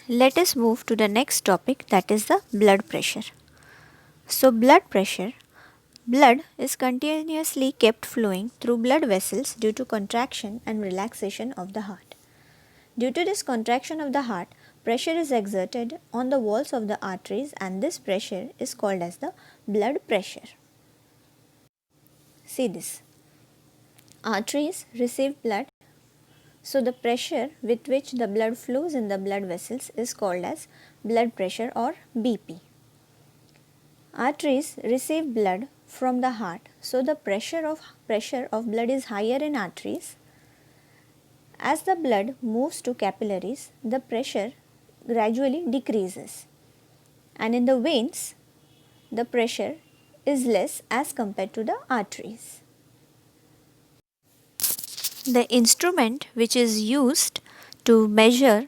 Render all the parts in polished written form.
let us move to the next topic, that is the blood pressure. So, blood is continuously kept flowing through blood vessels due to contraction and relaxation of the heart. Due to this contraction of the heart, pressure is exerted on the walls of the arteries, and this pressure is called as the blood pressure. See this. Arteries receive blood, so the pressure with which the blood flows in the blood vessels is called as blood pressure or BP. Arteries receive blood from the heart, so the pressure of blood is higher in arteries. As the blood moves to capillaries, the pressure gradually decreases, and in the veins the pressure is less as compared to the arteries. The instrument which is used to measure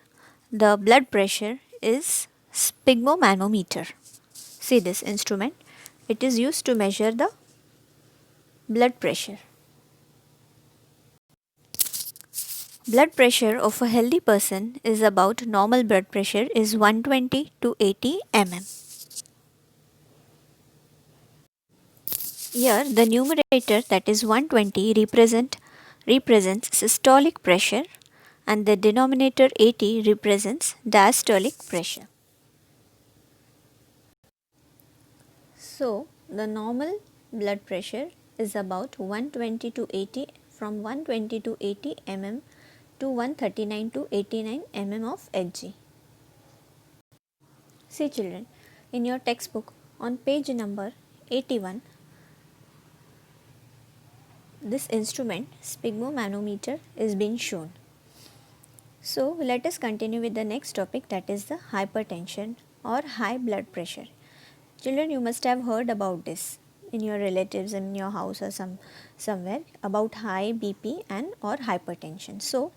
the blood pressure is sphygmomanometer. See this instrument, it is used to measure the blood pressure. Blood pressure of a healthy person is about normal blood pressure is 120 to 80 mm. Here the numerator, that is 120, represents systolic pressure, and the denominator 80 represents diastolic pressure. So, the normal blood pressure is about 120 to 80, from 120 to 80 mm to 139 to 89 mm of Hg. See children, in your textbook on page number 81, this instrument sphygmomanometer is being shown. So, let us continue with the next topic, that is the hypertension or high blood pressure. Children, you must have heard about this in your relatives, in your house or somewhere, about high BP and or hypertension. So,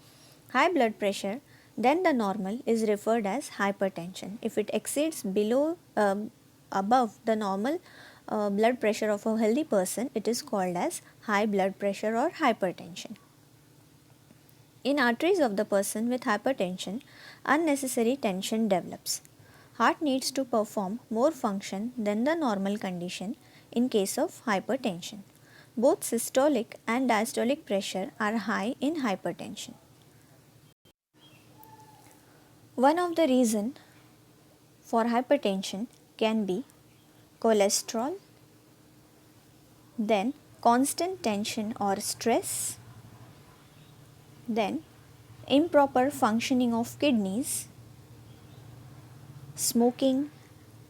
high blood pressure then the normal is referred as hypertension. If it exceeds above the normal blood pressure of a healthy person, it is called as high blood pressure or hypertension. In arteries of the person with hypertension, unnecessary tension develops. Heart needs to perform more function than the normal condition in case of hypertension. Both systolic and diastolic pressure are high in hypertension. One of the reasons for hypertension can be cholesterol, then constant tension or stress, then improper functioning of kidneys, smoking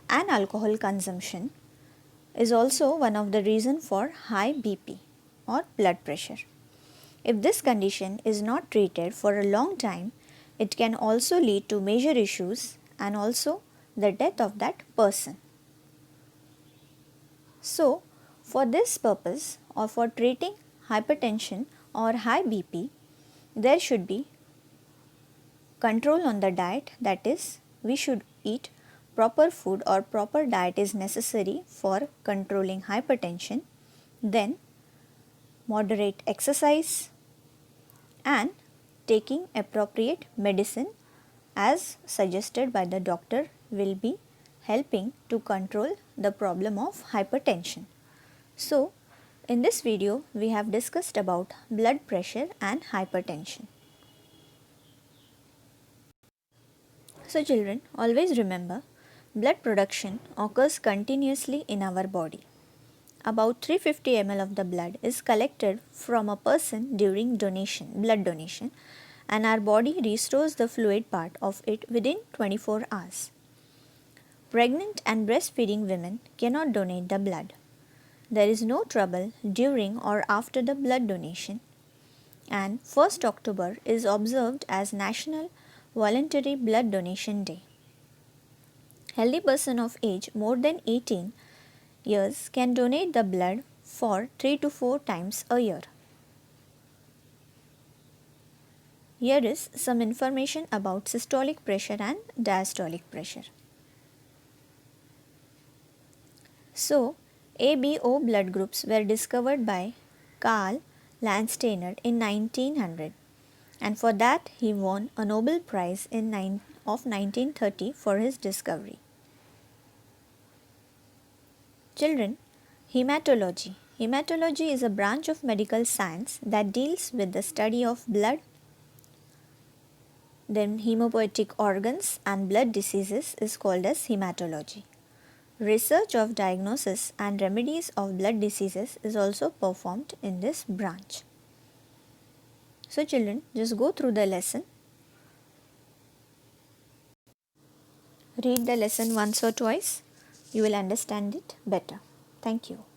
and alcohol consumption is also one of the reasons for high BP or blood pressure. If this condition is not treated for a long time, it can also lead to major issues and also the death of that person. So, for this purpose or for treating hypertension or high BP, there should be control on the diet, that is, we should eat proper food or proper diet is necessary for controlling hypertension, then moderate exercise and taking appropriate medicine as suggested by the doctor will be helping to control the problem of hypertension. So, in this video we have discussed about blood pressure and hypertension. So children, always remember, blood production occurs continuously in our body. About 350 ml of the blood is collected from a person during blood donation, and our body restores the fluid part of it within 24 hours. Pregnant and breastfeeding women cannot donate the blood. There is no trouble during or after the blood donation, and 1st October is observed as National Voluntary Blood Donation Day. Healthy person of age more than 18 years can donate the blood for 3 to 4 times a year. Here is some information about systolic pressure and diastolic pressure. So, ABO blood groups were discovered by Karl Landsteiner in 1900, and for that he won a Nobel Prize of 1930 for his discovery. Children, hematology. Hematology is a branch of medical science that deals with the study of blood, then hemopoietic organs and blood diseases is called as hematology. Research of diagnosis and remedies of blood diseases is also performed in this branch. So children, just go through the lesson. Read the lesson once or twice. You will understand it better. Thank you.